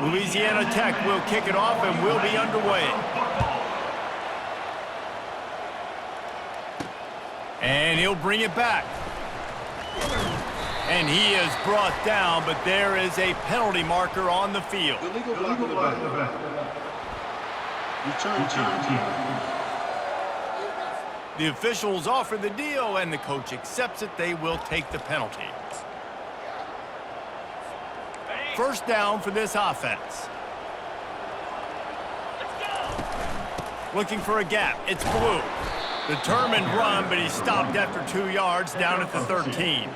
Louisiana Tech will kick it off and will be underway. And he'll bring it back. And he is brought down, but there is a penalty marker on the field. The officials offer the deal, and the coach accepts it. They will take the penalty. First down for this offense. Looking for a gap. It's Blue. Determined run, but he stopped after 2 yards down at the 13.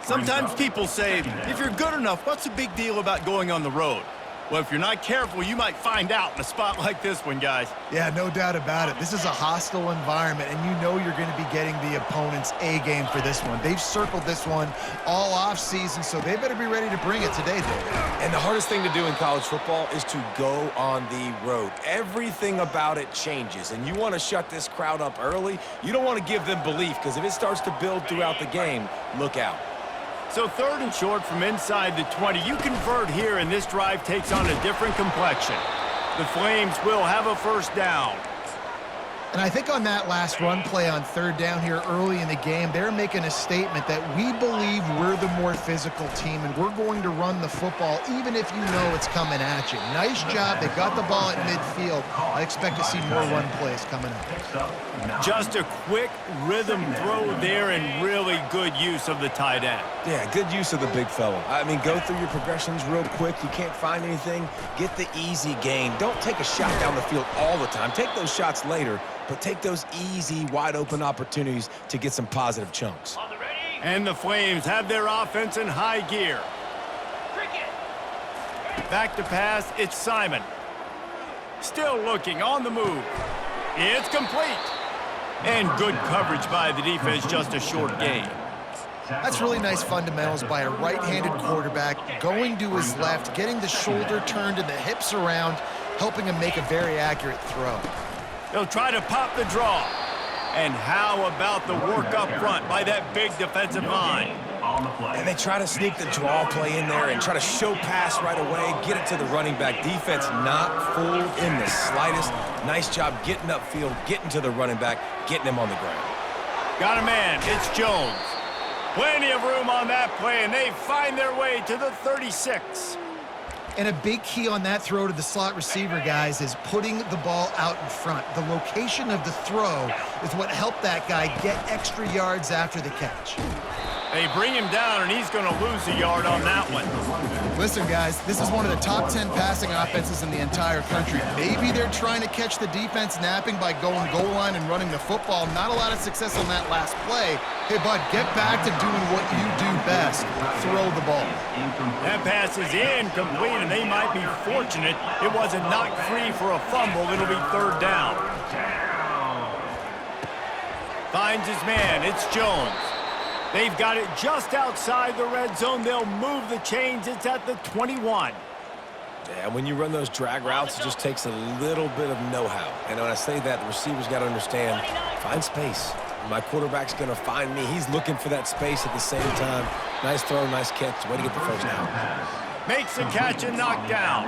Sometimes people say, if you're good enough, what's the big deal about going on the road? Well, if you're not careful, you might find out in a spot like this one, guys. Yeah, no doubt about it. This is a hostile environment, and you know you're going to be getting the opponent's A-game for this one. They've circled this one all off-season, so they better be ready to bring it today, David. And the hardest thing to do in college football is to go on the road. Everything about it changes, and you want to shut this crowd up early. You don't want to give them belief, because if it starts to build throughout the game, look out. So 3rd and short from inside the 20. You convert here, and this drive takes on a different complexion. The Flames will have a first down. And I think on that last run play on 3rd down here early in the game, they're making a statement that we believe we're the more physical team, and we're going to run the football even if you know it's coming at you. Nice job. They got the ball at midfield. I expect to see more run plays coming up. Just a quick rhythm throw there and really good use of the tight end. Yeah, good use of the big fella. I mean, go through your progressions real quick. You can't find anything. Get the easy gain. Don't take a shot down the field all the time. Take those shots later, but take those easy, wide-open opportunities to get some positive chunks. And the Flames have their offense in high gear. Back to pass, it's Simon. Still looking, on the move. It's complete. And good coverage by the defense, just a short gain. That's really nice fundamentals by a right-handed quarterback, going to his left, getting the shoulder turned and the hips around, helping him make a very accurate throw. They'll try to pop the draw. And how about the work up front by that big defensive line? And they try to sneak the draw play in there and try to show pass right away, get it to the running back. Defense not fooled in the slightest. Nice job getting upfield, getting to the running back, getting him on the ground. Got a man, it's Jones. Plenty of room on that play, and they find their way to the 36. And a big key on that throw to the slot receiver, guys, is putting the ball out in front. The location of the throw is what helped that guy get extra yards after the catch. They bring him down, and he's going to lose a yard on that one. Listen, guys, this is one of the top 10 passing offenses in the entire country. Maybe they're trying to catch the defense napping by going goal line and running the football. Not a lot of success on that last play. Hey, bud, get back to doing what you do best. Throw the ball. That pass is incomplete, and they might be fortunate it wasn't knocked free for a fumble. It'll be 3rd down. Finds his man. It's Jones. They've got it just outside the red zone. They'll move the chains. It's at the 21. Yeah, when you run those drag routes, it just takes a little bit of know-how. And when I say that, the receiver's got to understand, find space. My quarterback's going to find me. He's looking for that space at the same time. Nice throw, nice catch. Way to get the first down. Makes the catch and knocked down.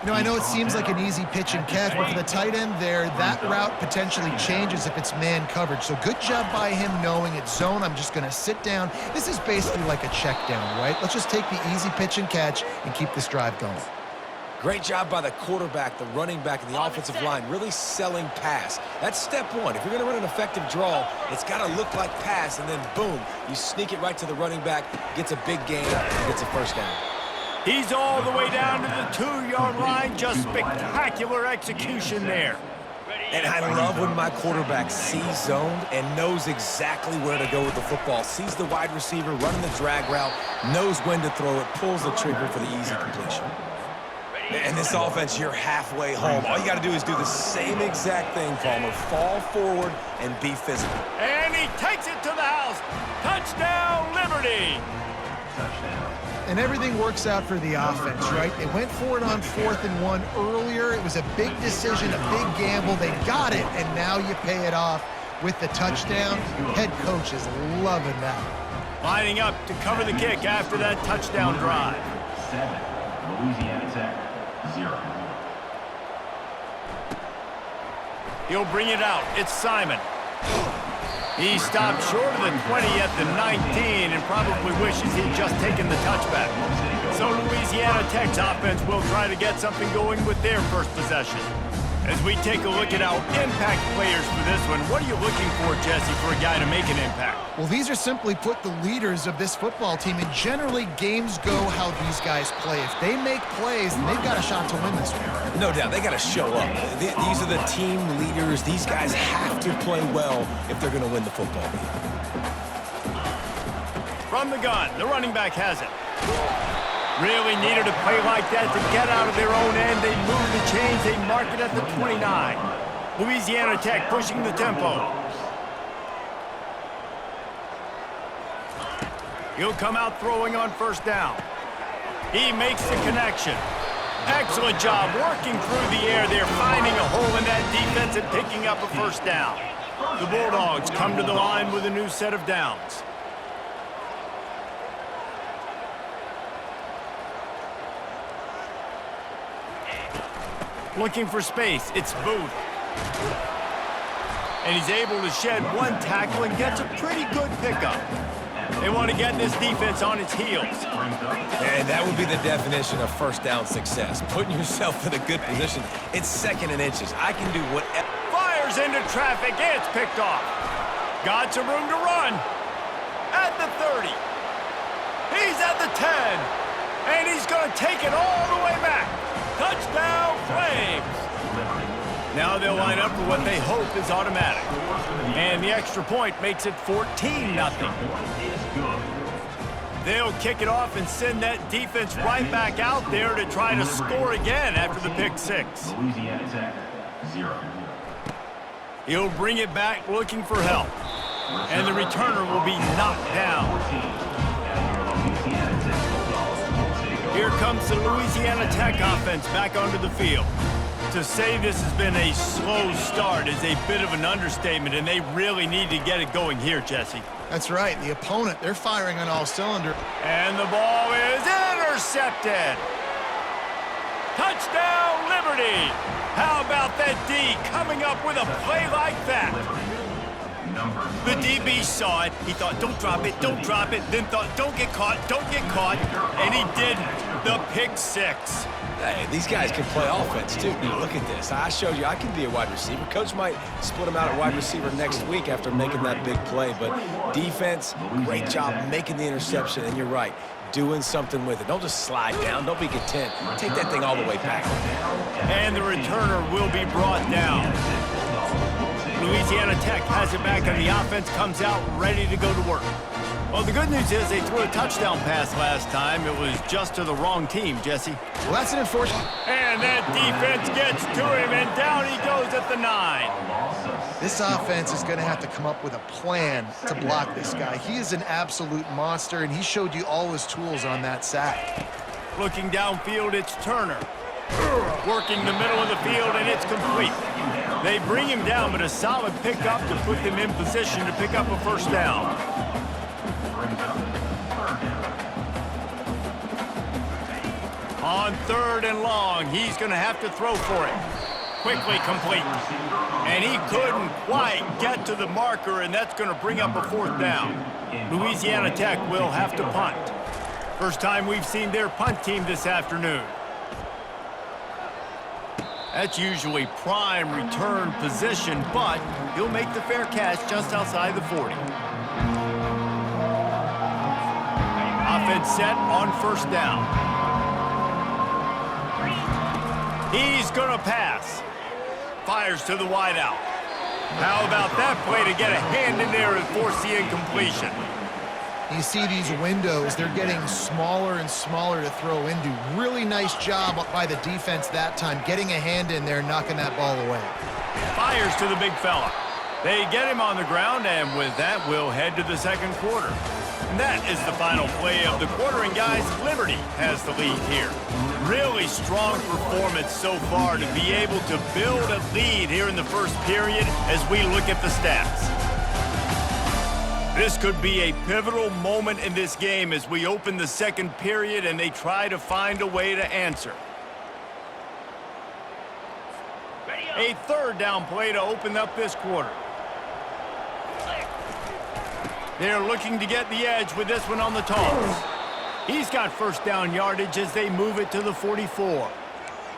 You know, I know it seems like an easy pitch and catch, but for the tight end there, that route potentially changes if it's man coverage. So good job by him knowing it's zone. I'm just going to sit down. This is basically like a check down, right? Let's just take the easy pitch and catch and keep this drive going. Great job by the quarterback, the running back, and the offensive line, really selling pass. That's step one. If you're going to run an effective draw, it's got to look like pass, and then boom, you sneak it right to the running back, gets a big gain, gets a first down. He's all the way down to the 2-yard line. Just spectacular execution there. And I love when my quarterback sees zoned and knows exactly where to go with the football. Sees the wide receiver running the drag route, knows when to throw it, pulls the trigger for the easy completion. And this offense, you're halfway home. All you got to do is do the same exact thing, Palmer. Fall forward and be physical. And he takes it to the house. Touchdown, Liberty. And everything works out for the offense, right? They went for it on 4th and 1 earlier. It was a big decision, a big gamble. They got it, and now you pay it off with the touchdown. Head coach is loving that. Lining up to cover the kick after that touchdown drive. 7, Louisiana Tech. He'll bring it out. It's Simon. He stopped short of the 20 at the 19 and probably wishes he'd just taken the touchback. So Louisiana Tech's offense will try to get something going with their first possession. As we take a look at our impact players for this one, what are you looking for, Jesse, for a guy to make an impact? Well, these are simply put the leaders of this football team, and generally games go how these guys play. If they make plays, then they've got a shot to win this one. No doubt, they got to show up. These are the team leaders. These guys have to play well if they're going to win the football game. From the gun, the running back has it. Really needed a play like that to get out of their own end. They move the chains. They mark it at the 29. Louisiana Tech pushing the tempo. He'll come out throwing on first down. He makes the connection. Excellent job working through the air there, finding a hole in that defense and picking up a first down. The Bulldogs come to the line with a new set of downs. Looking for space, it's Booth. And he's able to shed one tackle and gets a pretty good pickup. They want to get this defense on its heels. And that would be the definition of first down success. Putting yourself in a good position. It's second and inches. I can do whatever. Fires into traffic, it's picked off. Got some room to run. At the 30. He's at the 10. And he's going to take it all the way back. Touchdown, Flames! Now they'll line up for what they hope is automatic. And the extra point makes it 14-0. They'll kick it off and send that defense right back out there to try to score again after the pick six. He'll bring it back looking for help. And the returner will be knocked down. Here comes the Louisiana Tech offense back onto the field. To say this has been a slow start is a bit of an understatement, and they really need to get it going here, Jesse. That's right. The opponent, they're firing on all cylinders. And the ball is intercepted. Touchdown, Liberty! How about that D coming up with a play like that? The DB saw it. He thought, don't drop it, then thought, don't get caught, and he didn't. The pick six. Hey, these guys can play offense, too. Now, look at this. I showed you I can be a wide receiver. Coach might split him out at wide receiver next week after making that big play, but defense, great job making the interception, and you're right, doing something with it. Don't just slide down. Don't be content. Take that thing all the way back. And the returner will be brought down. Louisiana Tech has it back, and the offense comes out ready to go to work. Well, the good news is they threw a touchdown pass last time. It was just to the wrong team, Jesse. Well, that's an unfortunate. And that defense gets to him, and down he goes at the 9. This offense is going to have to come up with a plan to block this guy. He is an absolute monster, and he showed you all his tools on that sack. Looking downfield, it's Turner. Working the middle of the field, and it's complete. They bring him down, but a solid pickup to put them in position to pick up a first down. On 3rd and long, he's going to have to throw for it. Quickly complete. And he couldn't quite get to the marker, and that's going to bring up a 4th down. Louisiana Tech will have to punt. First time we've seen their punt team this afternoon. That's usually prime return position, but he'll make the fair catch just outside the 40. Offense set on first down. He's going to pass. Fires to the wideout. How about that play to get a hand in there and force the incompletion? You see these windows, they're getting smaller and smaller to throw into. Really nice job by the defense that time, getting a hand in there, knocking that ball away. Fires to the big fella. They get him on the ground, and with that, we'll head to the second quarter. And that is the final play of the quarter, and guys, Liberty has the lead here. Really strong performance so far to be able to build a lead here in the first period as we look at the stats. This could be a pivotal moment in this game as we open the second period and they try to find a way to answer. A third down play to open up this quarter. They're looking to get the edge with this one on the toss. He's got first down yardage as they move it to the 44.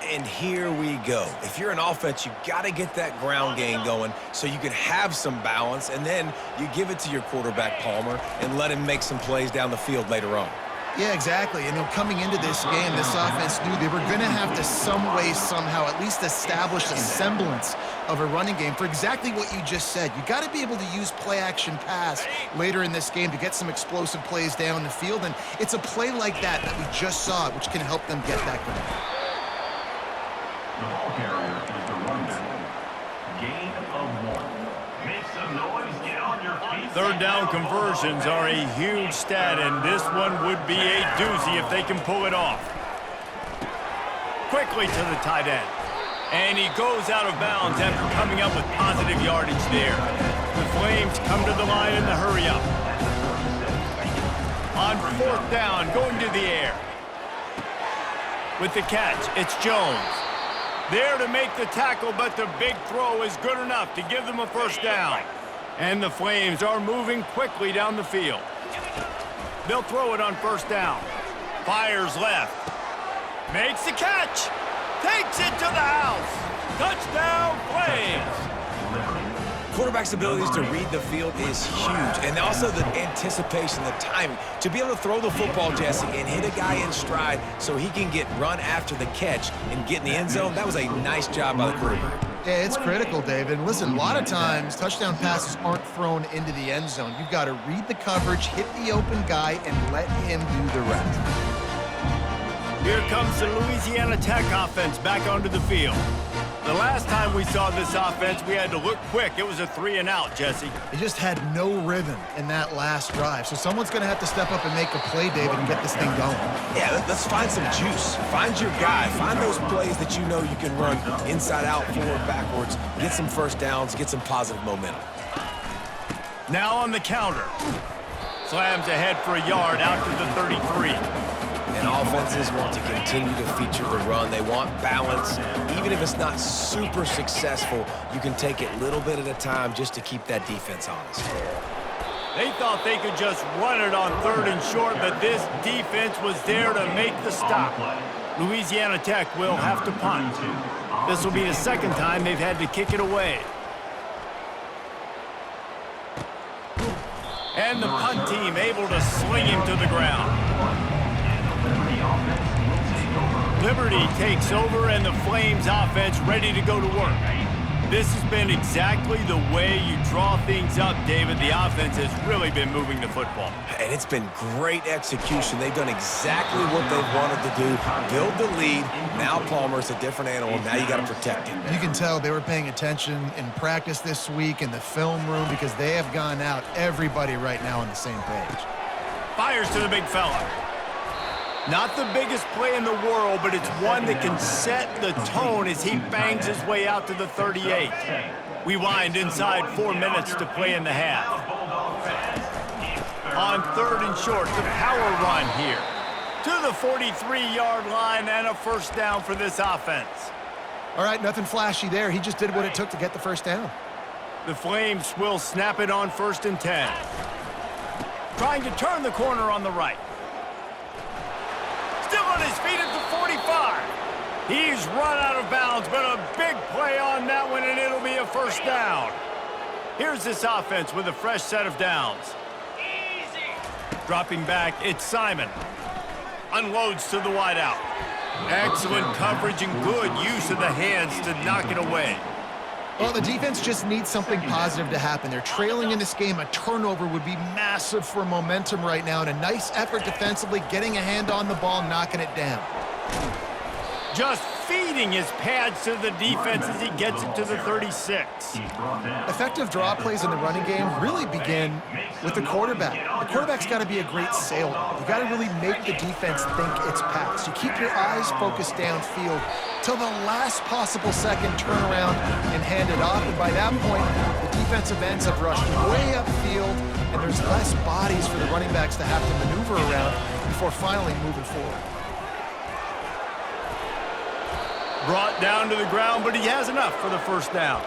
And here we go. If you're an offense, you got to get that ground game going so you can have some balance, and then you give it to your quarterback, Palmer, and let him make some plays down the field later on. Yeah, exactly. And coming into this game, this offense knew they were going to have to some way, somehow, at least establish a semblance of a running game for exactly what you just said. You got to be able to use play-action pass later in this game to get some explosive plays down the field, and it's a play like that we just saw, which can help them get that going. The ball carrier is the running back. Gain of 1. Make some noise. Get on your feet. Third down conversions are a huge stat, and this one would be a doozy if they can pull it off. Quickly to the tight end. And he goes out of bounds after coming up with positive yardage there. The Flames come to the line in the hurry-up. On fourth down, going to the air. With the catch, it's Jones. There to make the tackle, but the big throw is good enough to give them a first down. And the Flames are moving quickly down the field. They'll throw it on first down. Fires left. Makes the catch. Takes it to the house. Touchdown, Flames. Quarterback's abilities to read the field is huge, and also the anticipation, the timing. To be able to throw the football, Jesse, and hit a guy in stride so he can get run after the catch and get in the end zone, that was a nice job by the quarterback. Yeah, it's critical, David. And listen, a lot of times, touchdown passes aren't thrown into the end zone. You've got to read the coverage, hit the open guy, and let him do the rest. Here comes the Louisiana Tech offense back onto the field. The last time we saw this offense, we had to look quick. It was a 3-and-out, Jesse. They just had no rhythm in that last drive. So someone's going to have to step up and make a play, David, and get this thing going. Yeah, let's find some juice. Find your guy. Find those plays that you know you can run inside out, forward, backwards. Get some first downs. Get some positive momentum. Now on the counter. Slams ahead for a yard out to the 33. And offenses want to continue to feature the run. They want balance. Even if it's not super successful, you can take it little bit at a time just to keep that defense honest. They thought they could just run it on third and short, but this defense was there to make the stop. Louisiana Tech will have to punt. This will be the second time they've had to kick it away. And the punt team able to sling him to the ground. Liberty takes over, and the Flames offense ready to go to work. This has been exactly the way you draw things up, David. The offense has really been moving the football. And it's been great execution. They've done exactly what they've wanted to do. Build the lead. Now Palmer's a different animal. Now you got to protect him. You can tell they were paying attention in practice this week in the film room because they have gone out, everybody right now on the same page. Fires to the big fella. Not the biggest play in the world, but it's one that can set the tone as he bangs his way out to the 38. We wind inside 4 minutes to play in the half. On third and short, the power run here. To the 43-yard line and a first down for this offense. All right, nothing flashy there. He just did what it took to get the first down. The Flames will snap it on 1st and 10. Trying to turn the corner on the right. Still on his feet at the 45. He's run out of bounds, but a big play on that one, and it'll be a first down. Here's this offense with a fresh set of downs. Dropping back, it's Simon. Unloads to the wideout. Excellent coverage and good use of the hands to knock it away. Well, the defense just needs something positive to happen. They're trailing in this game. A turnover would be massive for momentum right now, and a nice effort defensively, getting a hand on the ball, knocking it down. Just feeding his pads to the defense as he gets it to the 36. Effective draw plays in the running game really begin with the quarterback. The quarterback's got to be a great sailor. You got to really make the defense think it's pass. You keep your eyes focused downfield till the last possible second, turn around and hand it off. And by that point, the defensive ends have rushed way upfield, and there's less bodies for the running backs to have to maneuver around before finally moving forward. Brought down to the ground, but he has enough for the first down.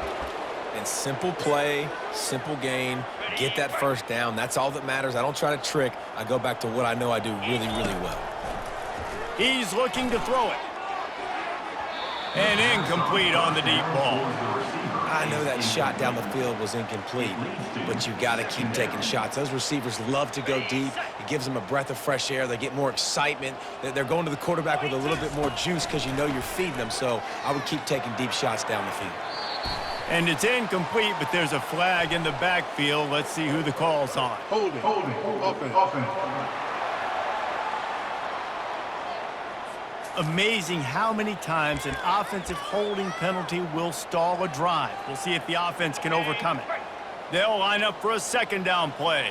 And simple play, simple gain, get that first down. That's all that matters. I don't try to trick. I go back to what I know I do really, really well. He's looking to throw it. And incomplete on the deep ball. I know that shot down the field was incomplete, but you got to keep taking shots. Those receivers love to go deep. It gives them a breath of fresh air. They get more excitement. They're going to the quarterback with a little bit more juice because you know you're feeding them. So I would keep taking deep shots down the field. And it's incomplete, but there's a flag in the backfield. Let's see who the call's on. Holding. Offense. Amazing how many times an offensive holding penalty will stall a drive. We'll see if the offense can overcome it. They'll line up for a second down play.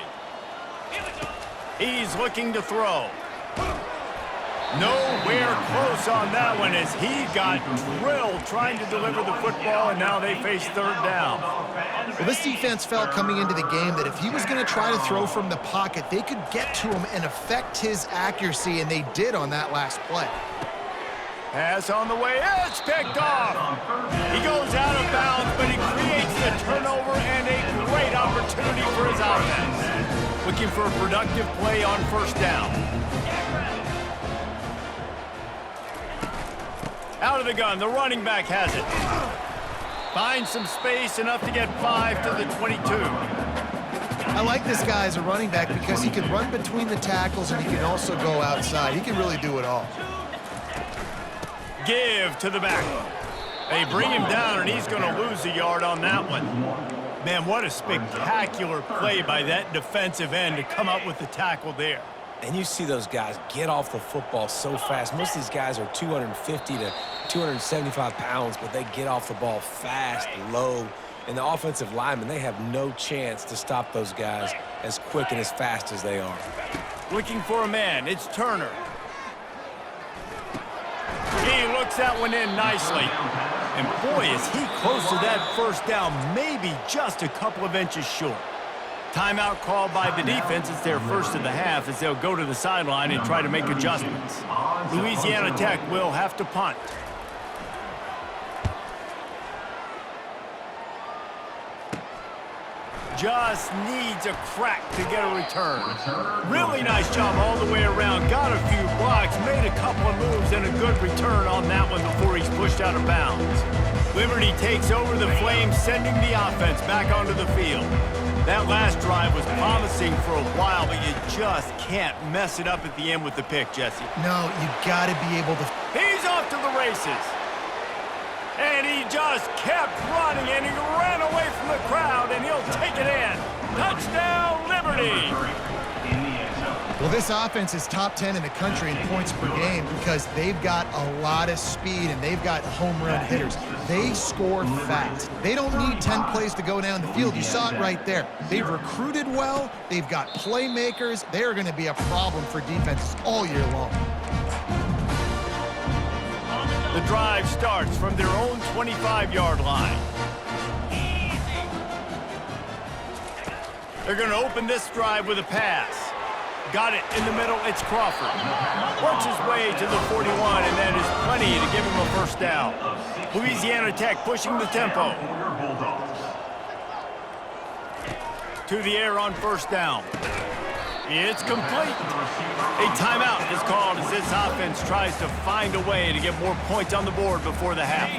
He's looking to throw. Nowhere close on that one as he got drilled trying to deliver the football, and now they face third down. Well, this defense felt coming into the game that if he was going to try to throw from the pocket, they could get to him and affect his accuracy, and they did on that last play. Pass on the way. It's picked off. He goes out of bounds, but he creates the turnover and a great opportunity for his offense. Looking for a productive play on first down. Out of the gun, the running back has it. Finds some space, enough to get 5 to the 22. I like this guy as a running back because he can run between the tackles and he can also go outside. He can really do it all. Give to the back. They bring him down, and he's going to lose a yard on that one. Man, what a spectacular play by that defensive end to come up with the tackle there. And you see those guys get off the football so fast. Most of these guys are 250 to 275 pounds, but they get off the ball fast, low. And the offensive linemen, they have no chance to stop those guys as quick and as fast as they are. Looking for a man. It's Turner. He looks that one in nicely. And boy, is he close to that first down, maybe just a couple of inches short. Timeout called by the defense. It's their first of the half as they'll go to the sideline and try to make adjustments. Louisiana Tech will have to punt. Just needs a crack to get a return. Really nice job all the way around. Got a few blocks, made a couple of moves, and a good return on that one before he's pushed out of bounds. Liberty takes over the Flames, sending the offense back onto the field. That last drive was promising for a while, but you just can't mess it up at the end with the pick, Jesse. No, you got to be able to. He's off to the races. And he just kept running, and he ran away from the crowd, and he'll take it in. Touchdown, Liberty! Well, this offense is top 10 in the country in points per game because they've got a lot of speed and they've got home run hitters. They score fast. They don't need 10 plays to go down the field. You saw it right there. They've recruited well. They've got playmakers. They are going to be a problem for defenses all year long. The drive starts from their own 25-yard line. They're going to open this drive with a pass. Got it in the middle. It's Crawford. Works his way to the 41, and that is plenty to give him a first down. Louisiana Tech pushing the tempo. To the air on first down. It's complete. A timeout is called as this offense tries to find a way to get more points on the board before the half.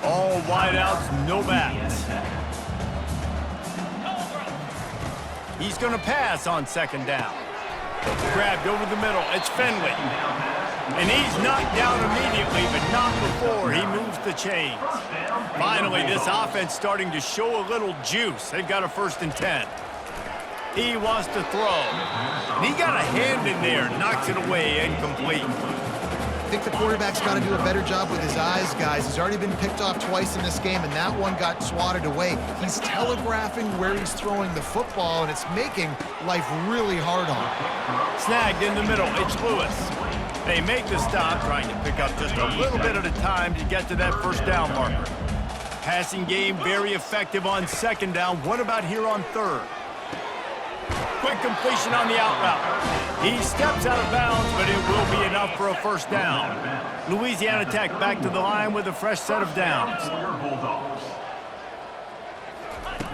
All wideouts, no backs. He's going to pass on second down. Grabbed over the middle. It's Finley. And he's knocked down immediately, but not before he moves the chains. Finally, this offense starting to show a little juice. They've got a 1st and 10. He wants to throw. And he got a hand in there, knocks it away, incomplete. I think the quarterback's got to do a better job with his eyes, guys. He's already been picked off twice in this game, and that one got swatted away. He's telegraphing where he's throwing the football, and it's making life really hard on him. Snagged in the middle. It's Lewis. They make the stop, trying to pick up just a little bit at a time to get to that first down marker. Passing game very effective on second down. What about here on third? quick completion on the out route. He steps out of bounds, but it will be enough for a first down. Louisiana Tech back to the line with a fresh set of downs.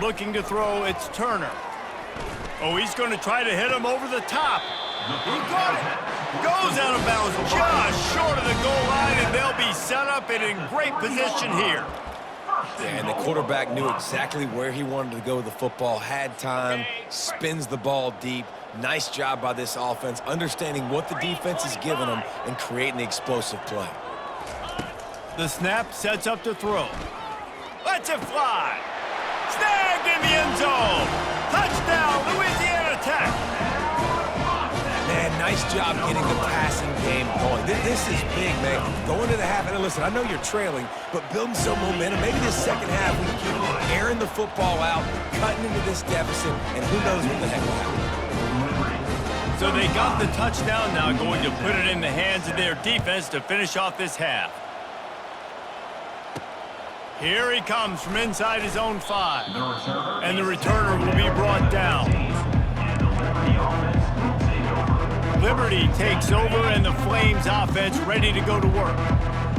Looking to throw, it's Turner. Oh, he's going to try to hit him over the top. He got it. Goes out of bounds just short of the goal line, and they'll be set up and in great position here. And the quarterback knew exactly where he wanted to go with the football, had time, spins the ball deep. Nice job by this offense, understanding what the defense is giving them and creating the explosive play. The snap sets up to throw. Lets it fly. Snagged in the end zone. Touchdown, Louisiana Tech. Man, nice job getting the passing game going. This is big, man. Going to the half, and listen, I know you're trailing, but building some momentum. Maybe this second half we keep airing the football out, cutting into this deficit, and who knows what the heck will happen. So they got the touchdown, now going to put it in the hands of their defense to finish off this half. Here he comes from inside his own 5. And the returner will be brought down. Liberty takes over, and the Flames offense ready to go to work.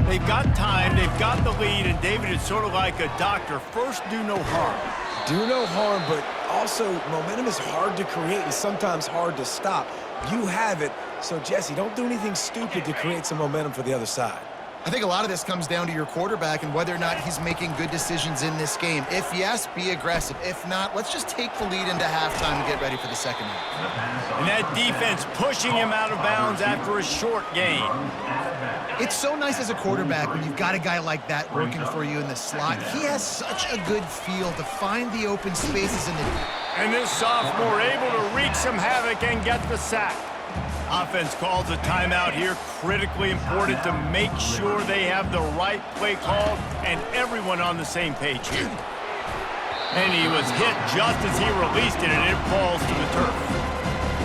They've got time, they've got the lead, and David is sort of like a doctor. First, do no harm. Do no harm, but also momentum is hard to create and sometimes hard to stop. You have it, so Jesse, don't do anything stupid to create some momentum for the other side. I think a lot of this comes down to your quarterback and whether or not he's making good decisions in this game. If yes, be aggressive. If not, let's just take the lead into halftime and get ready for the second half. And that defense pushing him out of bounds after a short gain. It's so nice as a quarterback when you've got a guy like that working for you in the slot. He has such a good feel to find the open spaces in the... And this sophomore able to wreak some havoc and get the sack. Offense calls a timeout here, critically important to make sure they have the right play called and everyone on the same page here. And he was hit just as he released it, and it falls to the turf.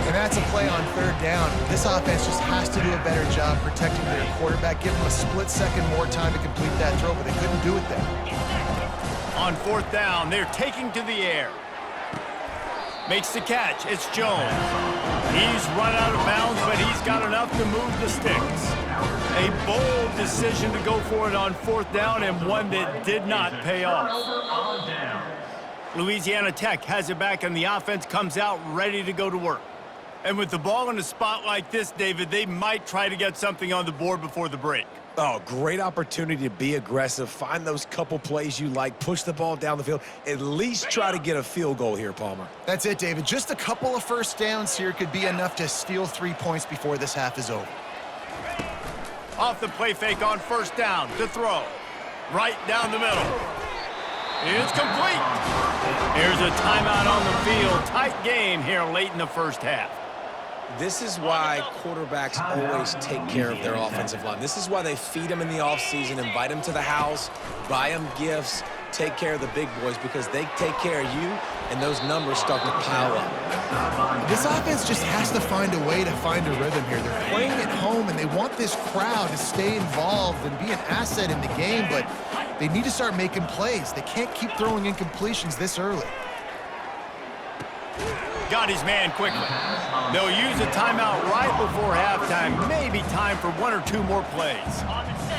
And that's a play on third down. This offense just has to do a better job protecting their quarterback, give him a split second more time to complete that throw, but they couldn't do it there. On fourth down, they're taking to the air. Makes the catch. It's Jones. He's run out of bounds, but he's got enough to move the sticks. A bold decision to go for it on fourth down, and one that did not pay off. Louisiana Tech has it back, and the offense comes out ready to go to work. And with the ball in a spot like this, David, they might try to get something on the board before the break. Oh, great opportunity to be aggressive, find those couple plays you like, push the ball down the field, at least try to get a field goal here, Palmer. That's it, David. Just a couple of first downs here could be enough to steal 3 points before this half is over. Off the play fake on first down to throw. Right down the middle. It's complete. Here's a timeout on the field. Tight game here late in the first half. This is why quarterbacks always take care of their offensive line. This is why they feed them in the offseason, invite them to the house, buy them gifts, take care of the big boys, because they take care of you, and those numbers start to pile up. This offense just has to find a way to find a rhythm here. They're playing at home, and they want this crowd to stay involved and be an asset in the game, but they need to start making plays. They can't keep throwing incompletions this early. Got his man quickly. They'll use a timeout right before halftime. Maybe time for 1 or 2 more plays.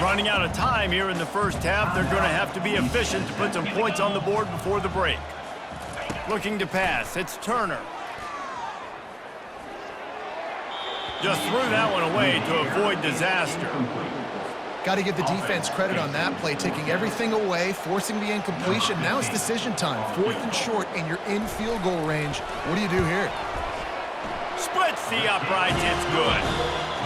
Running out of time here in the first half, they're going to have to be efficient to put some points on the board before the break. Looking to pass, it's Turner. Just threw that one away to avoid disaster. Got to give the defense credit on that play, taking everything away, forcing the incompletion. Now it's decision time. 4th and short, and you're in field goal range. What do you do here? Splits the uprights. It's good.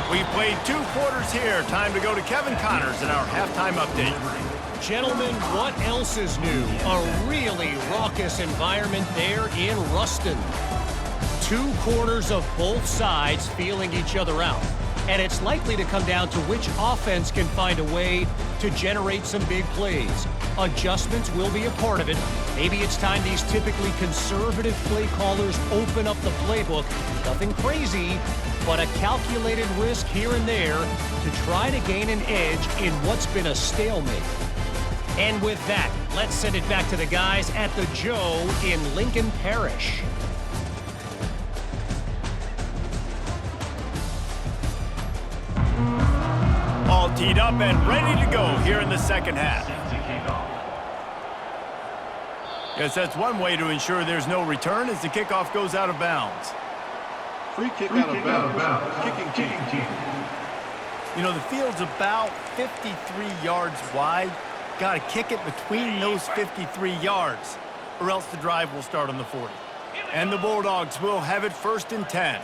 We've played 2 quarters here. Time to go to Kevin Connors in our halftime update. Gentlemen, what else is new? A really raucous environment there in Ruston. 2 quarters of both sides feeling each other out. And it's likely to come down to which offense can find a way to generate some big plays. Adjustments will be a part of it. Maybe it's time these typically conservative play callers open up the playbook. Nothing crazy, but a calculated risk here and there to try to gain an edge in what's been a stalemate. And with that, let's send it back to the guys at the Joe in Lincoln Parish. teed up and ready to go here in the second half. Guess that's one way to ensure there's no return as the kickoff goes out of bounds. Free kick out of bounds. Kicking team. You know, the field's about 53 yards wide. Got to kick it between those 53 yards, or else the drive will start on the 40. And the Bulldogs will have it 1st and 10.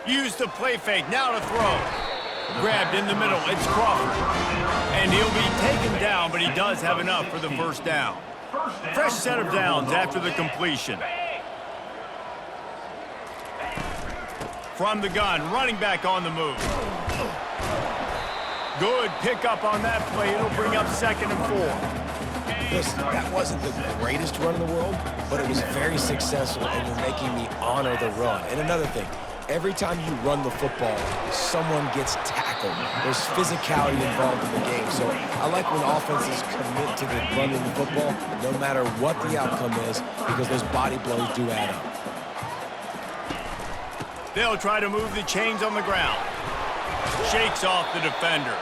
Use the play fake, now to throw. Grabbed in the middle, it's Crawford. And he'll be taken down, but he does have enough for the first down. Fresh set of downs after the completion. From the gun, running back on the move. Good pickup on that play. It'll bring up 2nd and 4. Listen, that wasn't the greatest run in the world, but it was very successful, and you're making me honor the run. And another thing, every time you run the football, someone gets tackled. There's physicality involved in the game. So I like when offenses commit to the running the football, no matter what the outcome is, because those body blows do add up. They'll try to move the chains on the ground. Shakes off the defender.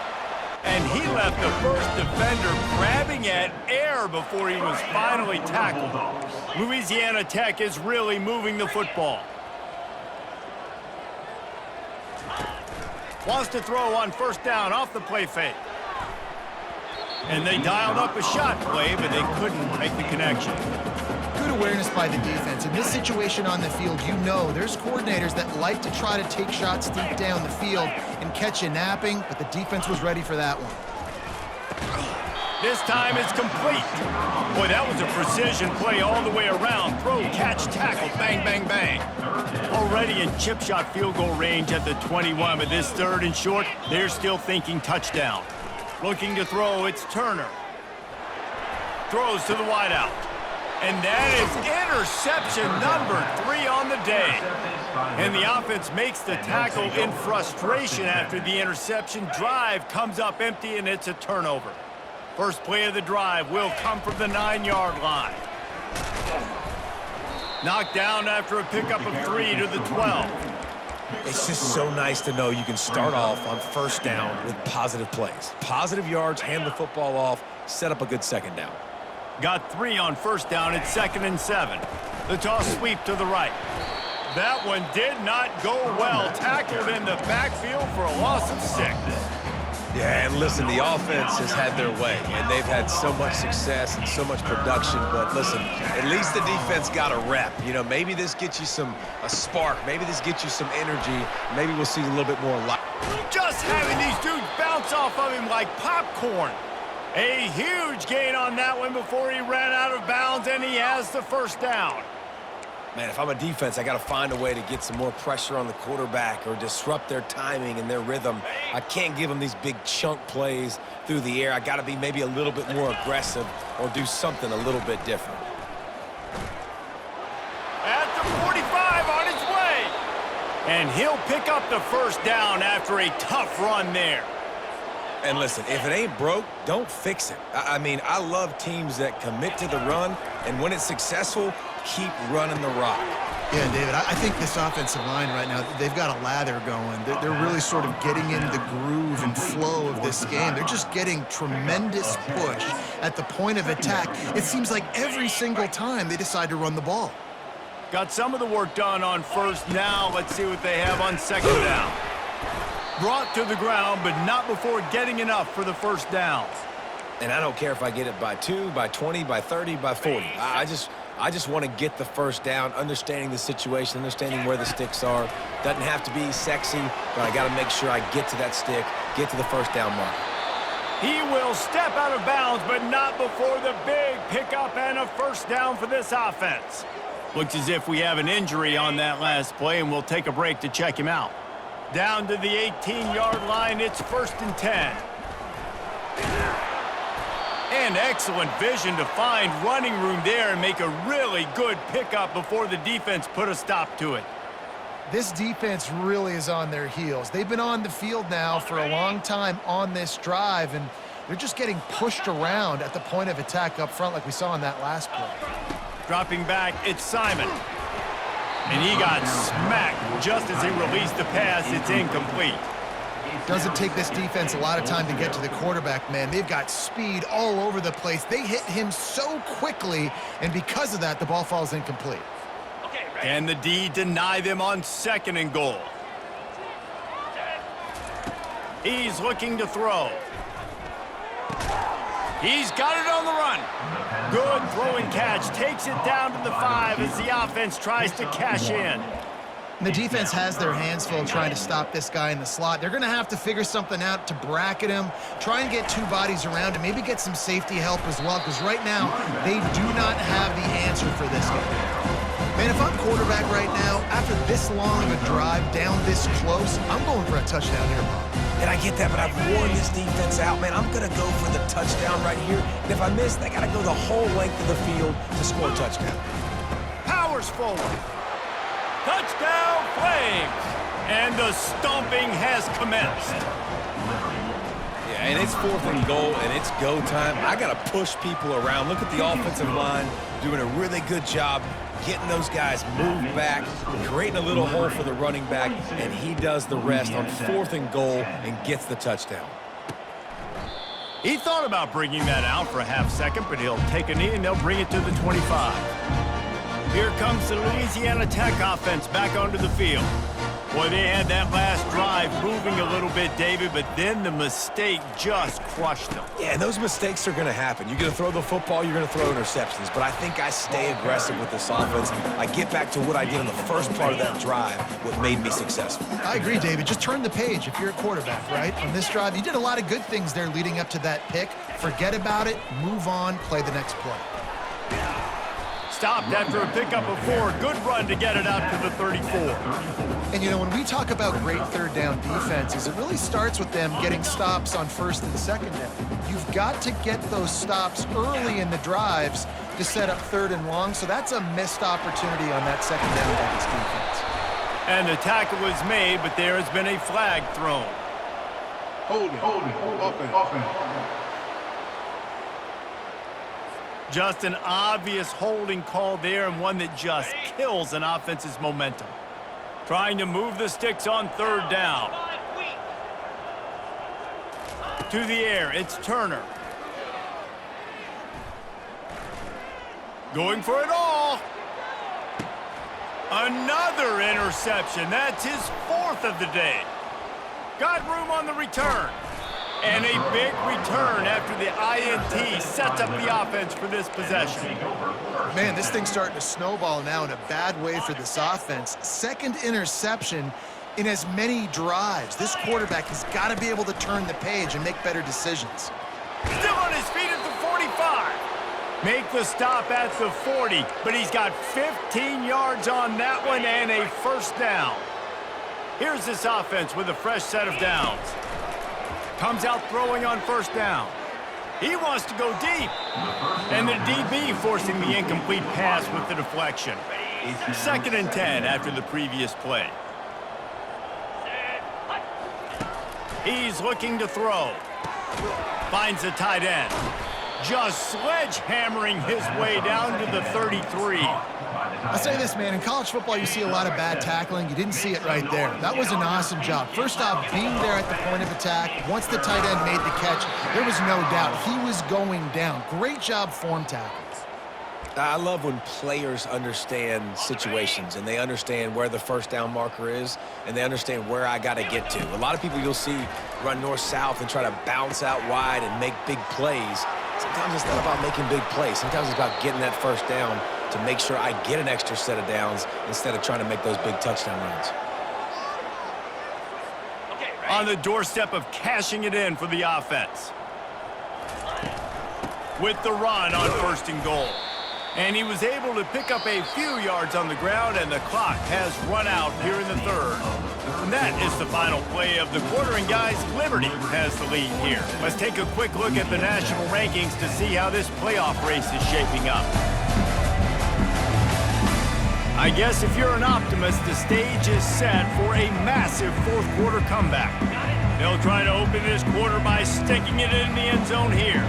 And he left the first defender grabbing at air before he was finally tackled. Louisiana Tech is really moving the football. Wants to throw on 1st down off the play fake. And they dialed up a shot play, but they couldn't make the connection. Good awareness by the defense. In this situation on the field, you know there's coordinators that like to try to take shots deep down the field and catch you napping, but the defense was ready for that one. This time it's complete. Boy, that was a precision play all the way around. Throw, catch, tackle, bang, bang, bang. Already in chip shot field goal range at the 21, but this 3rd and short, they're still thinking touchdown. Looking to throw, it's Turner. Throws to the wideout. And that is interception number 3 on the day. And the offense makes the tackle in frustration after the interception. Drive comes up empty, and it's a turnover. First play of the drive will come from the 9-yard line. Knocked down after a pickup of 3 to the 12. It's just so nice to know you can start off on 1st down with positive plays. Positive yards, hand the football off, set up a good 2nd down. Got 3 on 1st down at 2nd and 7. The toss sweep to the right. That one did not go well. Tackled in the backfield for a loss of 6. Yeah, and listen, the offense has had their way, and they've had so much success and so much production. But listen, at least the defense got a rep. You know, maybe this gets you a spark. Maybe this gets you some energy. Maybe we'll see a little bit more light. Just having these dudes bounce off of him like popcorn. A huge gain on that one before he ran out of bounds, and he has the 1st down. Man, if I'm a defense, I got to find a way to get some more pressure on the quarterback or disrupt their timing and their rhythm. I can't give them these big chunk plays through the air. I got to be maybe a little bit more aggressive or do something a little bit different. At the 45 on his way. And he'll pick up the 1st down after a tough run there. And listen, if it ain't broke, don't fix it. I mean, I love teams that commit to the run, and when it's successful, keep running the rock. Yeah, David, I think this offensive line right now, they've got a lather going. They're really sort of getting in the groove and flow of this game. They're just getting tremendous push at the point of attack. It seems like every single time they decide to run the ball. Got some of the work done on 1st. Now let's see what they have on 2nd down. Brought to the ground, but not before getting enough for the 1st down. And I don't care if I get it by 2, by 20, by 30, by 40. I just want to get the 1st down, understanding the situation, understanding where the sticks are. Doesn't have to be sexy, but I got to make sure I get to that stick, get to the 1st down mark. He will step out of bounds, but not before the big pickup and a 1st down for this offense. Looks as if we have an injury on that last play, and we'll take a break to check him out. Down to the 18-yard line, it's 1st and 10. And excellent vision to find running room there and make a really good pickup before the defense put a stop to it. This defense really is on their heels. They've been on the field now for a long time on this drive, and they're just getting pushed around at the point of attack up front like we saw in that last play. Dropping back, it's Simon. And he got smacked just as he released the pass. It's incomplete. Doesn't take this defense a lot of time to get to the quarterback, man. They've got speed all over the place. They hit him so quickly, and because of that, the ball falls incomplete. Can the D deny them on 2nd and goal? He's looking to throw. He's got it on the run. Good throwing catch. Takes it down to the 5 as the offense tries to cash in. And the defense has their hands full trying to stop this guy in the slot. They're going to have to figure something out to bracket him, try and get 2 bodies around him, maybe get some safety help as well, because right now they do not have the answer for this guy. Man, if I'm quarterback right now, after this long of a drive down this close, I'm going for a touchdown here, Bob. And I get that, but I've worn this defense out, man. I'm going to go for the touchdown right here. And if I miss, they got to go the whole length of the field to score a touchdown. Powers forward. Touchdown, Flames! And the stomping has commenced. Yeah, and it's 4th and goal, and it's go time. I got to push people around. Look at the offensive line doing a really good job getting those guys moved back, creating a little hole for the running back, and he does the rest on 4th and goal and gets the touchdown. He thought about bringing that out for a half second, but he'll take a knee and they'll bring it to the 25. Here comes the Louisiana Tech offense back onto the field. Boy, they had that last drive moving a little bit, David, but then the mistake just crushed them. Yeah, those mistakes are going to happen. You're going to throw the football, you're going to throw interceptions, but I think I stay aggressive with this offense. I get back to what I did in the first part of that drive, what made me successful. I agree, David. Just turn the page if you're a quarterback, right? On this drive, you did a lot of good things there leading up to that pick. Forget about it, move on, play the next play. Stopped after a pickup of 4. Good run to get it out to the 34. And, you know, when we talk about great 3rd down defenses, it really starts with them getting stops on 1st and 2nd down. You've got to get those stops early in the drives to set up 3rd and long, so that's a missed opportunity on that 2nd down by this defense. And the tackle was made, but there has been a flag thrown. Offense. Just an obvious holding call there, and one that just kills an offense's momentum. Trying to move the sticks on 3rd down. To the air, it's Turner. Going for it all. Another interception. That's his 4th of the day. Got room on the return. And a big return after the INT sets up the offense for this possession. Man, this thing's starting to snowball now in a bad way for this offense. 2nd interception in as many drives. This quarterback has got to be able to turn the page and make better decisions. Still on his feet at the 45. Make the stop at the 40, but he's got 15 yards on that one and a 1st down. Here's this offense with a fresh set of downs. Comes out throwing on 1st down. He wants to go deep. And the DB forcing the incomplete pass with the deflection. 2nd and 10 after the previous play. He's looking to throw. Finds a tight end. Just sledgehammering his way down to the 33. I'll say this, man. In college football, you see a lot of bad tackling. You didn't see it right there. That was an awesome job. First off, being there at the point of attack. Once the tight end made the catch, there was no doubt he was going down. Great job form tackles. I love when players understand situations and they understand where the 1st down marker is and they understand where I got to get to. A lot of people you'll see run north-south and try to bounce out wide and make big plays. Sometimes it's not about making big plays. Sometimes it's about getting that 1st down to make sure I get an extra set of downs instead of trying to make those big touchdown runs. On the doorstep of cashing it in for the offense. With the run on 1st and goal. And he was able to pick up a few yards on the ground, and the clock has run out here in the 3rd. And that is the final play of the quarter, and guys, Liberty has the lead here. Let's take a quick look at the national rankings to see how this playoff race is shaping up. I guess if you're an optimist, the stage is set for a massive 4th quarter comeback. They'll try to open this quarter by sticking it in the end zone here.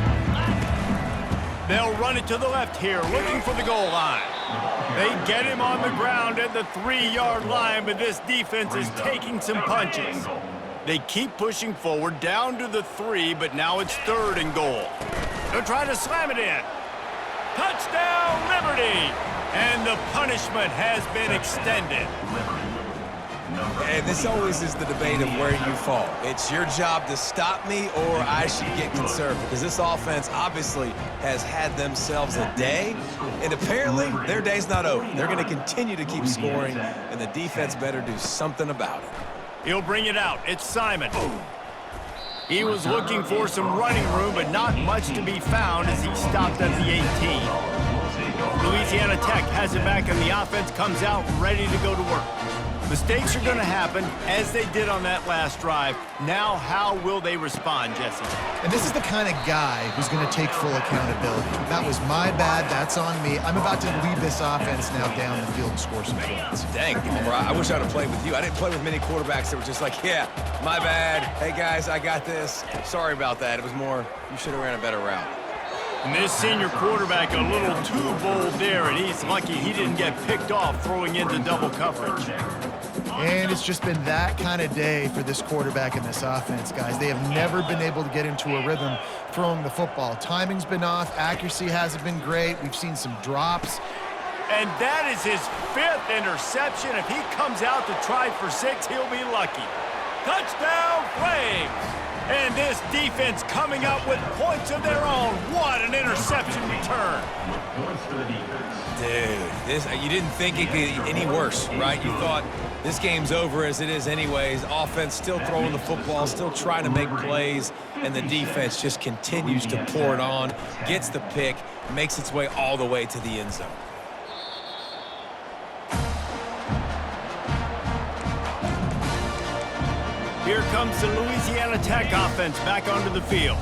They'll run it to the left here, looking for the goal line. They get him on the ground at the 3-yard line, but this defense is taking some punches. They keep pushing forward down to the 3, but now it's 3rd and goal. They'll try to slam it in. Touchdown, Liberty! And the punishment has been extended. And this always is the debate of where you fall. It's your job to stop me or I should get conservative, because this offense obviously has had themselves a day, and apparently their day's not over. They're going to continue to keep scoring, and the defense better do something about it. He'll bring it out. It's Simon. He was looking for some running room, but not much to be found as he stopped at the 18. Louisiana Tech has it back, and the offense comes out ready to go to work. Mistakes are going to happen, as they did on that last drive. Now, how will they respond, Jesse? And this is the kind of guy who's going to take full accountability. That was my bad. That's on me. I'm about to lead this offense now down the field and score some points. Dang, Homer, I wish I would have played with you. I didn't play with many quarterbacks that were just like, yeah, my bad. Hey, guys, I got this. Sorry about that. It was more, you should have ran a better route. And this senior quarterback a little too bold there, and he's lucky he didn't get picked off throwing into double coverage. And it's just been that kind of day for this quarterback and this offense, guys. They have never been able to get into a rhythm throwing the football. Timing's been off. Accuracy hasn't been great. We've seen some drops. And that is his 5th interception. If he comes out to try for 6, he'll be lucky. Touchdown, Flames! And this defense coming up with points of their own. What an interception return. Dude, you didn't think it could be any worse, right? You thought this game's over as it is anyways. Offense still throwing the football, still trying to make plays, and the defense just continues to pour it on, gets the pick, makes its way all the way to the end zone. Here comes the Louisiana Tech offense back onto the field.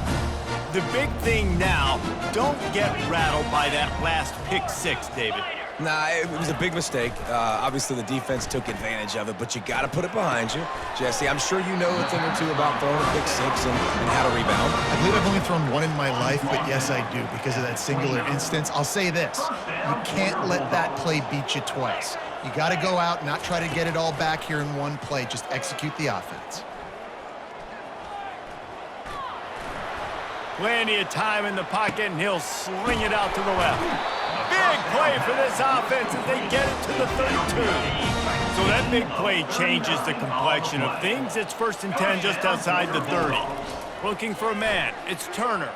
The big thing now, don't get rattled by that last pick 6, David. Nah, it was a big mistake. Obviously, the defense took advantage of it, but you got to put it behind you. Jesse, I'm sure you know a thing or two about throwing a pick 6 and how to rebound. I believe I've only thrown one in my life, but yes, I do, because of that singular instance. I'll say this. You can't let that play beat you twice. You got to go out and not try to get it all back here in one play. Just execute the offense. Plenty of time in the pocket, and he'll sling it out to the left. Big play for this offense as they get it to the 32. So that big play changes the complexion of things. It's 1st and 10 just outside the 30. Looking for a man. It's Turner.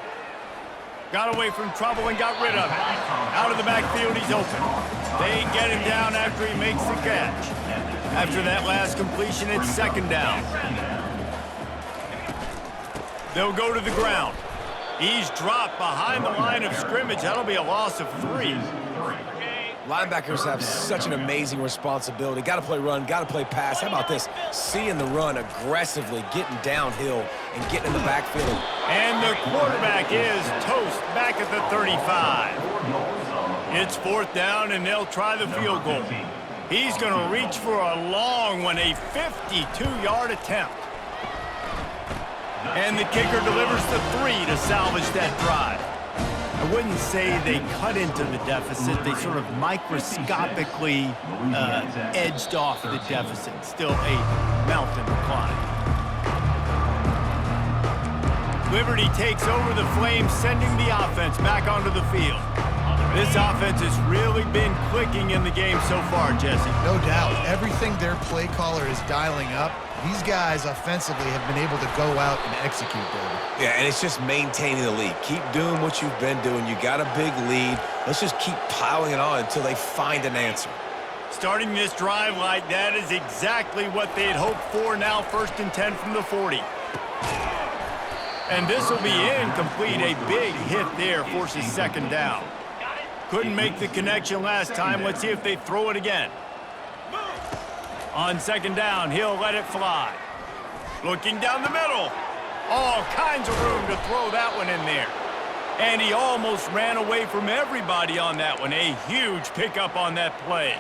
Got away from trouble and got rid of it. Out of the backfield, he's open. They get him down after he makes the catch. After that last completion, it's 2nd down. They'll go to the ground. He's dropped behind the line of scrimmage. That'll be a loss of 3. Linebackers have such an amazing responsibility. Got to play run, got to play pass. How about this? Seeing the run aggressively, getting downhill, and getting in the backfield. And the quarterback is toast back at the 35. It's 4th down, and they'll try the field goal. He's going to reach for a long one, a 52-yard attempt. And the kicker delivers the 3 to salvage that drive. I wouldn't say they cut into the deficit. They sort of microscopically edged off the deficit. Still a mountain to climb. Liberty takes over the Flames, sending the offense back onto the field. This offense has really been clicking in the game so far, Jesse. No doubt. Everything their play caller is dialing up, these guys offensively have been able to go out and execute, David. Yeah, and it's just maintaining the lead. Keep doing what you've been doing. You got a big lead. Let's just keep piling it on until they find an answer. Starting this drive like that is exactly what they had hoped for. Now 1st and 10 from the 40. And this will be incomplete. A big hit there forces 2nd down. Couldn't make the connection last time. Let's see if they throw it again. On 2nd down, he'll let it fly. Looking down the middle. All kinds of room to throw that one in there. And he almost ran away from everybody on that one. A huge pickup on that play.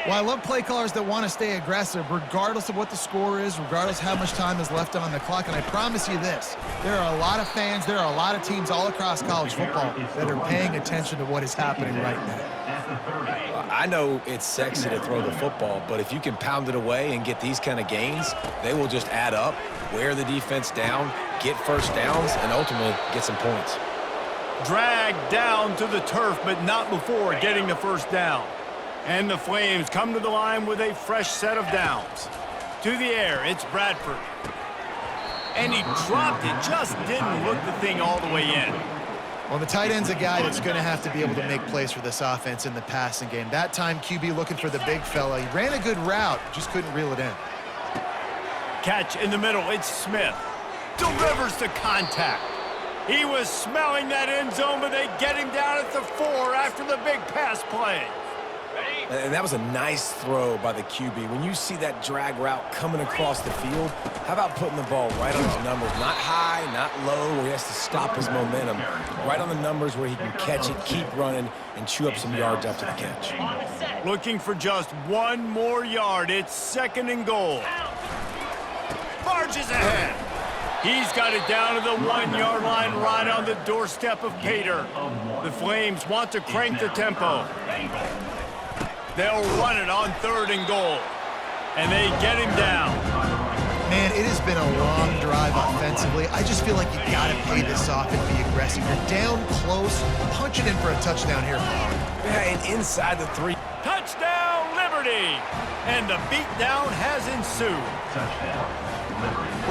Well, I love play callers that want to stay aggressive regardless of what the score is, regardless how much time is left on the clock. And I promise you this, there are a lot of fans, there are a lot of teams all across college football that are paying attention to what is happening right now. I know it's sexy to throw the football, but if you can pound it away and get these kind of gains, they will just add up, wear the defense down, get first downs, and ultimately get some points. Dragged down to the turf, but not before getting the first down. And the Flames come to the line with a fresh set of downs. To the air, it's Bradford. And he dropped it, just didn't look the thing all the way in. Well, the tight end's a guy that's going to have to be able to make plays for this offense in the passing game. That time, QB looking for the big fella. He ran a good route, just couldn't reel it in. Catch in the middle, it's Smith. Delivers the contact. He was smelling that end zone, but they get him down at the 4 after the big pass play. And that was a nice throw by the QB. When you see that drag route coming across the field, how about putting the ball right on his numbers? Not high, not low, where he has to stop his momentum. Right on the numbers where he can catch it, keep running, and chew up some yards after the catch. Looking for just one more yard. It's 2nd and goal. Barges ahead. He's got it down to the 1-yard line right on the doorstep of Pater. The Flames want to crank the tempo. They'll run it on 3rd and goal. And they get him down. Man, it has been a long drive offensively. I just feel like you got to pay this off and be aggressive. You're down close. Punch it in for a touchdown here, Paul. Yeah, and inside the 3. Touchdown, Liberty! And the beatdown has ensued.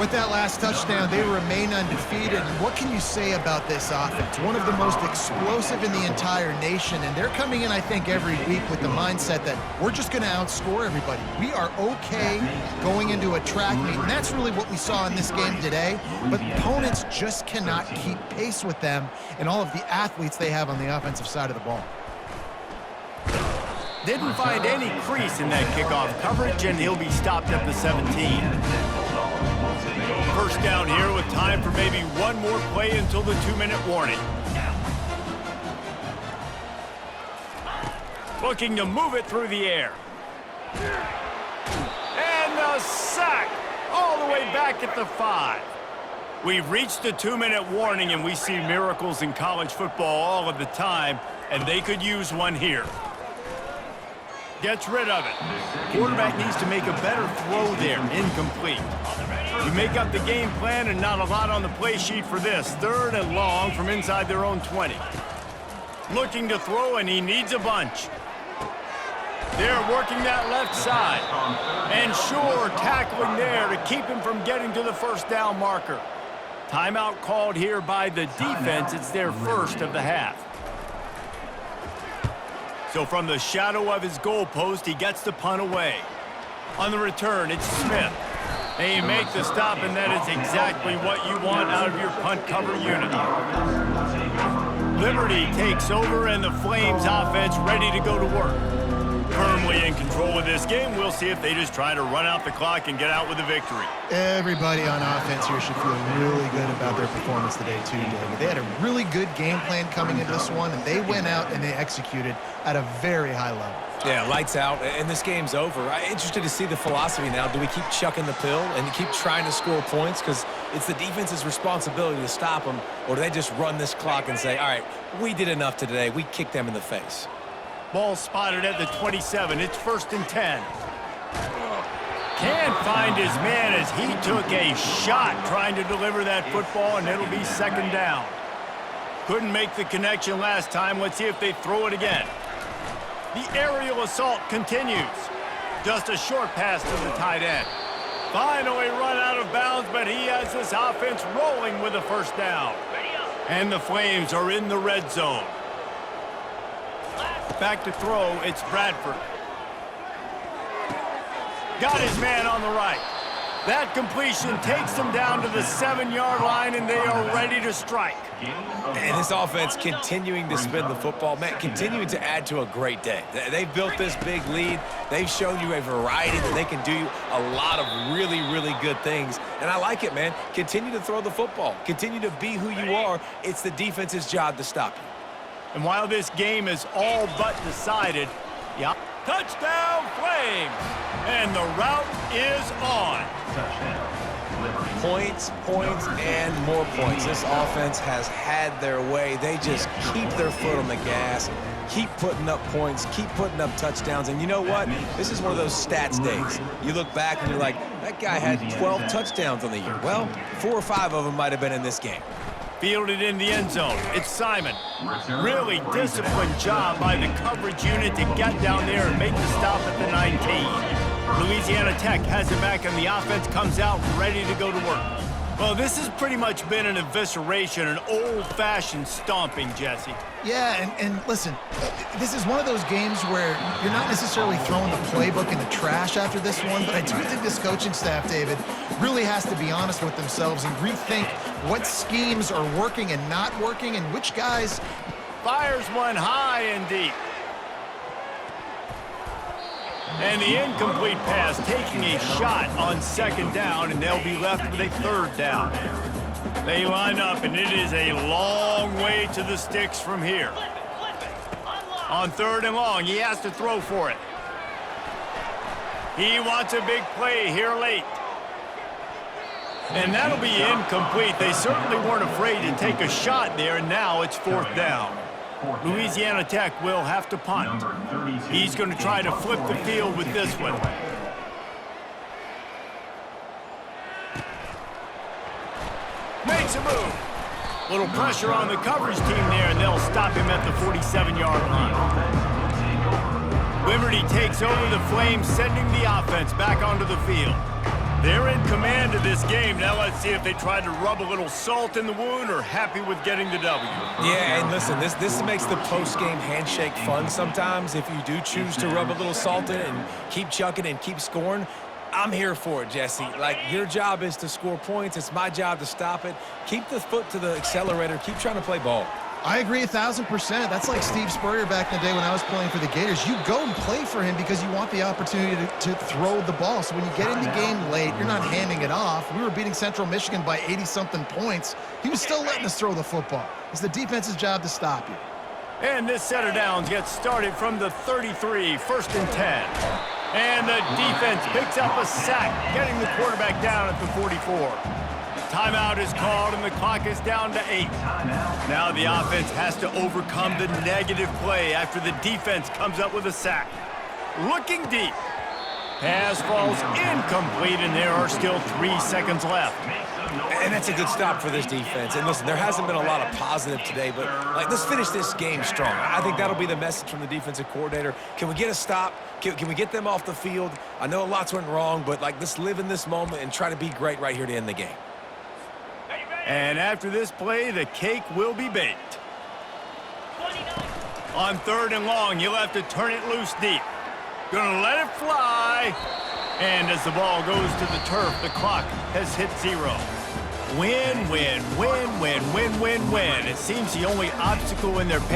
With that last touchdown, they remain undefeated. And what can you say about this offense? One of the most explosive in the entire nation, and they're coming in, I think, every week with the mindset that we're just going to outscore everybody. We are okay going into a track meet, and that's really what we saw in this game today. But opponents just cannot keep pace with them and all of the athletes they have on the offensive side of the ball. Didn't find any crease in that kickoff coverage, and he'll be stopped at the 17. First down here with time for maybe one more play until the 2-minute warning. Looking to move it through the air. And the sack all the way back at the 5. We've reached the 2-minute warning, and we see miracles in college football all of the time, and they could use one here. Gets rid of it. Quarterback needs to make a better throw there. Incomplete. You make up the game plan and not a lot on the play sheet for this. 3rd and long from inside their own 20. Looking to throw, and he needs a bunch. They're working that left side. And sure, tackling there to keep him from getting to the first down marker. Timeout called here by the defense. It's their first of the half. So from the shadow of his goalpost, he gets the punt away. On the return, it's Smith. They make the stop, and that is exactly what you want out of your punt cover unit. Liberty takes over, and the Flames offense ready to go to work. Firmly in control of this game. We'll see if they just try to run out the clock and get out with a victory. Everybody on offense here should feel really good about their performance today, too, David. They had a really good game plan coming into this one, and they went out and they executed at a very high level. Yeah, lights out, and this game's over. I'm interested to see the philosophy now. Do we keep chucking the pill and keep trying to score points because it's the defense's responsibility to stop them, or do they just run this clock and say, all right, we did enough today. We kicked them in the face. Ball spotted at the 27. It's 1st and 10. Can't find his man as he took a shot trying to deliver that football, and it'll be 2nd down. Couldn't make the connection last time. Let's see if they throw it again. The aerial assault continues. Just a short pass to the tight end. Finally run out of bounds, but he has this offense rolling with a first down. And the Flames are in the red zone. Back to throw, it's Bradford. Got his man on the right. That completion takes them down to the 7-yard line, and they are ready to strike. And this offense continuing to spin the football, man, continuing to add to a great day. They've built this big lead. They've shown you a variety that they can do a lot of really, really good things. And I like it, man. Continue to throw the football. Continue to be who you are. It's the defense's job to stop you. And while this game is all but decided, Touchdown, Flames! And the route is on. Touchdown. Liberty. Points, points, and more points. This offense has had their way. They just keep their foot on the gas, keep putting up points, keep putting up touchdowns. And you know what? This is one of those stats days. You look back and you're like, that guy had 12 touchdowns on the year. Well, 4 or 5 of them might have been in this game. Fielded in the end zone. It's Simon. Really disciplined job by the coverage unit to get down there and make the stop at the 19. Louisiana Tech has it back, and the offense comes out ready to go to work. Well, this has pretty much been an evisceration, an old-fashioned stomping, Jesse. Yeah, and listen, this is one of those games where you're not necessarily throwing the playbook in the trash after this one, but I do think this coaching staff, David, really has to be honest with themselves and rethink what schemes are working and not working and which guys. Fires one high and deep. And the incomplete pass taking a shot on 2nd down, and they'll be left with a 3rd down. They line up, and it is a long way to the sticks from here. On 3rd and long, he has to throw for it. He wants a big play here late. And that'll be incomplete. They certainly weren't afraid to take a shot there, and now it's 4th down. Louisiana Tech will have to punt. He's going to try to flip the field with this one. Makes a move. Little pressure on the coverage team there, and they'll stop him at the 47-yard line. Liberty takes over the Flames, sending the offense back onto the field. They're in command of this game. Now let's see if they try to rub a little salt in the wound or happy with getting the W. Yeah, and listen, this makes the post-game handshake fun sometimes. If you do choose to rub a little salt in it and keep chucking and keep scoring, I'm here for it, Jesse. Like, your job is to score points. It's my job to stop it. Keep the foot to the accelerator. Keep trying to play ball. I agree 1,000%. That's like Steve Spurrier back in the day when I was playing for the Gators. You go and play for him because you want the opportunity to throw the ball. So when you get in the game late, you're not handing it off. We were beating Central Michigan by 80-something points. He was still letting us throw the football. It's the defense's job to stop you. And this set of downs gets started from the 33, 1st and 10. And the defense picks up a sack, getting the quarterback down at the 44. Timeout is called, and the clock is down to 8. Now the offense has to overcome the negative play after the defense comes up with a sack. Looking deep. Pass falls incomplete, and there are still 3 seconds left. And that's a good stop for this defense. And listen, there hasn't been a lot of positive today, but like, let's finish this game strong. I think that'll be the message from the defensive coordinator. Can we get a stop? Can we get them off the field? I know lots went wrong, but like, let's live in this moment and try to be great right here to end the game. And after this play, the cake will be baked. On 3rd and long, you'll have to turn it loose deep. Gonna let it fly. And as the ball goes to the turf, the clock has hit 0. Win, win, win, win, win, win, win. It seems the only obstacle in their path